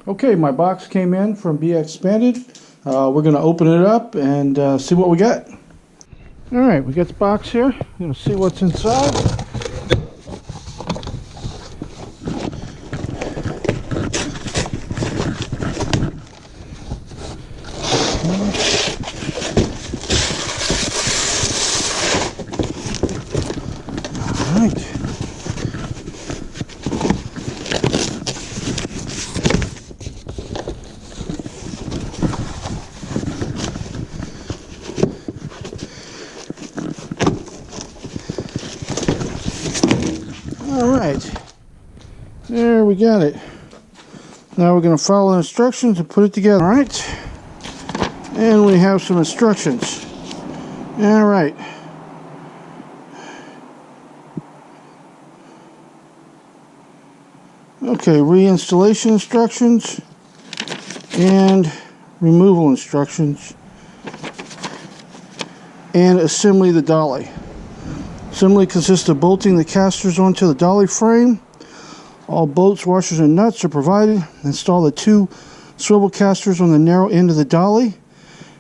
Okay, my box came in from BXpanded. We're going to open it up and see what we got. Alright, we got the box here. We're going to see what's inside. Alright. Alright, there we got it. Now we're going to follow the instructions and put it together. Alright, and we have some instructions. Alright. Okay, reinstallation instructions and removal instructions and assembly of the dolly. Assembly consists of bolting the casters onto the dolly frame. All bolts, washers, and nuts are provided. Install the 2 swivel casters on the narrow end of the dolly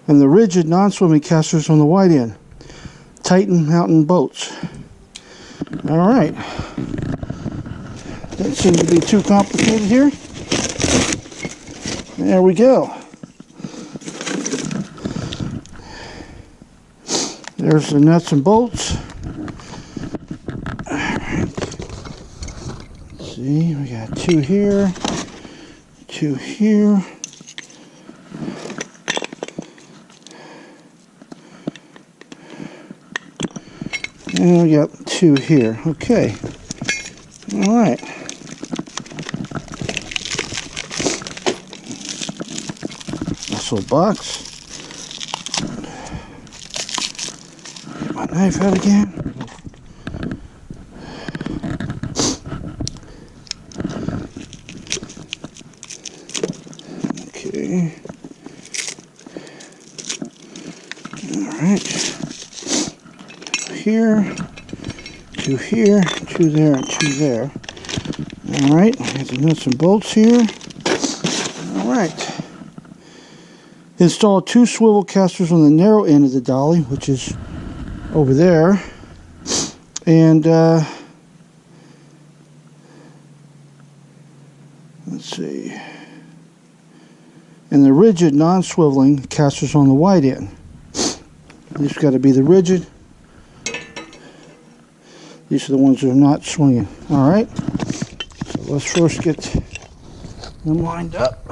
and the rigid non-swiveling casters on the wide end. Tighten mounting bolts. Alright. That seems to be too complicated here. There we go. There's the nuts and bolts. See, we got 2 here, 2 here, and we got 2 here. Okay, all right. This little box. Get my knife out again. Alright, here, 2 here, 2 there, and 2 there. Alright, we got the nuts and bolts here. Alright. Install 2 swivel casters on the narrow end of the dolly, which is over there. And, let's see. And the rigid non-swiveling casters on the wide end. These got to be the rigid. These are the ones that are not swinging. All right. So let's first get them lined up.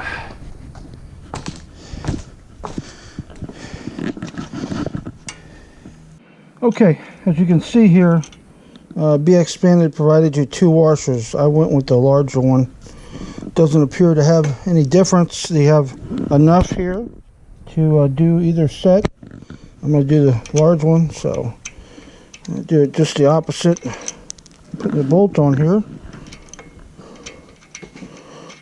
Okay, as you can see here, BXpanded provided you 2 washers. I went with the larger one. Doesn't appear to have any difference. They have enough here to do either set. I'm going to do the large one, so I'm going to do it just the opposite. Put the bolt on here.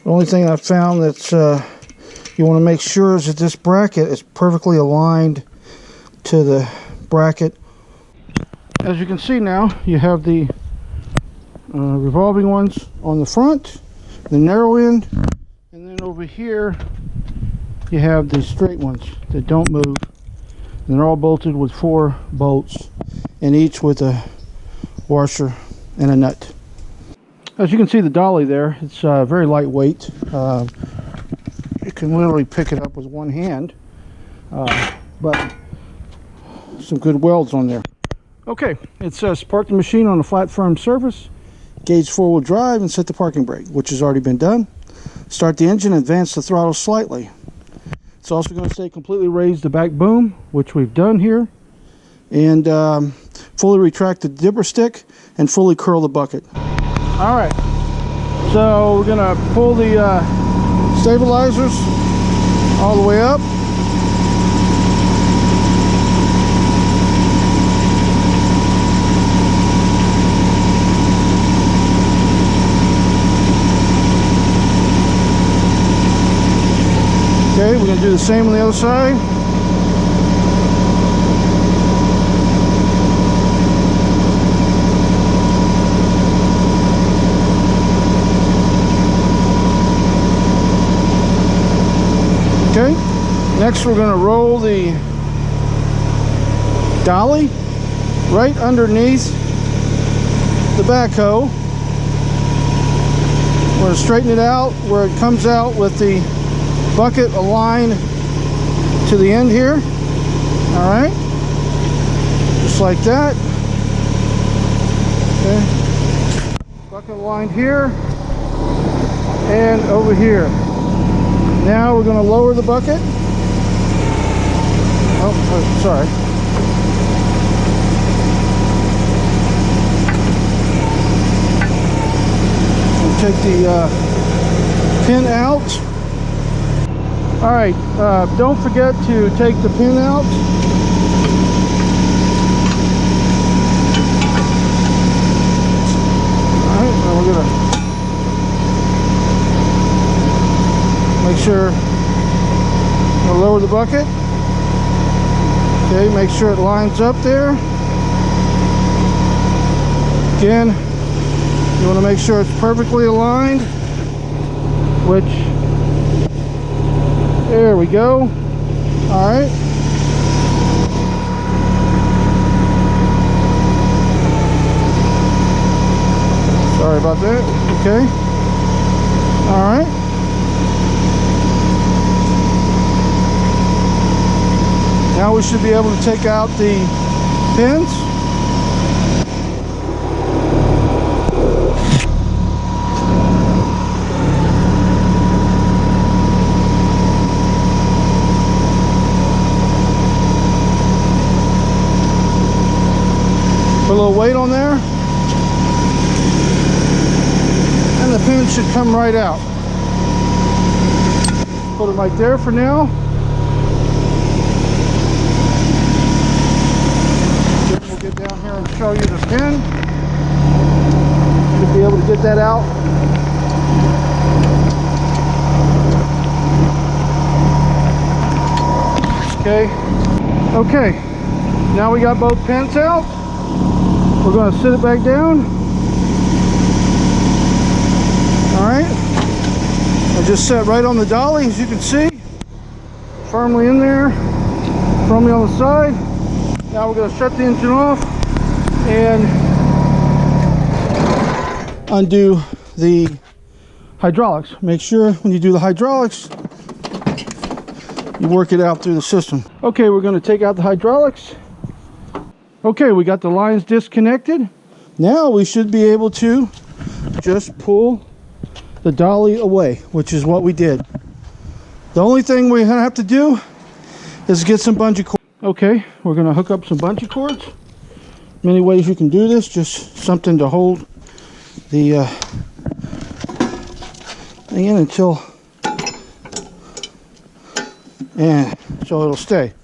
The only thing I found that's you want to make sure is that this bracket is perfectly aligned to the bracket. As you can see now, you have the revolving ones on the front, the narrow end, and then over here you have the straight ones that don't move. And they're all bolted with 4 bolts, and each with a washer and a nut. As you can see, the dolly there, it's very lightweight. You can literally pick it up with one hand, but some good welds on there. Okay, it says park the machine on a flat firm surface, gauge 4-wheel drive, and set the parking brake, which has already been done. Start the engine and advance the throttle slightly. It's also going to say completely raise the back boom, which we've done here, and fully retract the dipper stick and fully curl the bucket. All right, so we're going to pull the stabilizers all the way up. Okay, we're going to do the same on the other side. Okay, next we're going to roll the dolly right underneath the backhoe. We're going to straighten it out where it comes out with the bucket aligned to the end here. Alright, just like that. Okay, bucket aligned here and over here. Now we're going to lower the bucket. Oh, sorry. We'll take the pin out. All right, don't forget to take the pin out. All right, now we're gonna make sure we'll lower the bucket. Okay, make sure it lines up there. Again, you want to make sure it's perfectly aligned, which, there we go. All right. Sorry about that. Okay. All right. Now we should be able to take out the pins. Put a little weight on there, and the pin should come right out. Put it right there for now. We'll get down here and show you the pin. Should be able to get that out. Okay. Okay. Now we got both pins out. We're going to sit it back down. Alright. I just set right on the dolly, as you can see. Firmly in there. Firmly on the side. Now we're going to shut the engine off and undo the hydraulics. Make sure when you do the hydraulics, you work it out through the system. Okay, we're going to take out the hydraulics. Okay, we got the lines disconnected. Now we should be able to just pull the dolly away, which is what we did. The only thing we're gonna have to do is get some bungee cords. Okay, we're gonna hook up some bungee cords. Many ways you can do this, just something to hold the thing in until, and so it'll stay.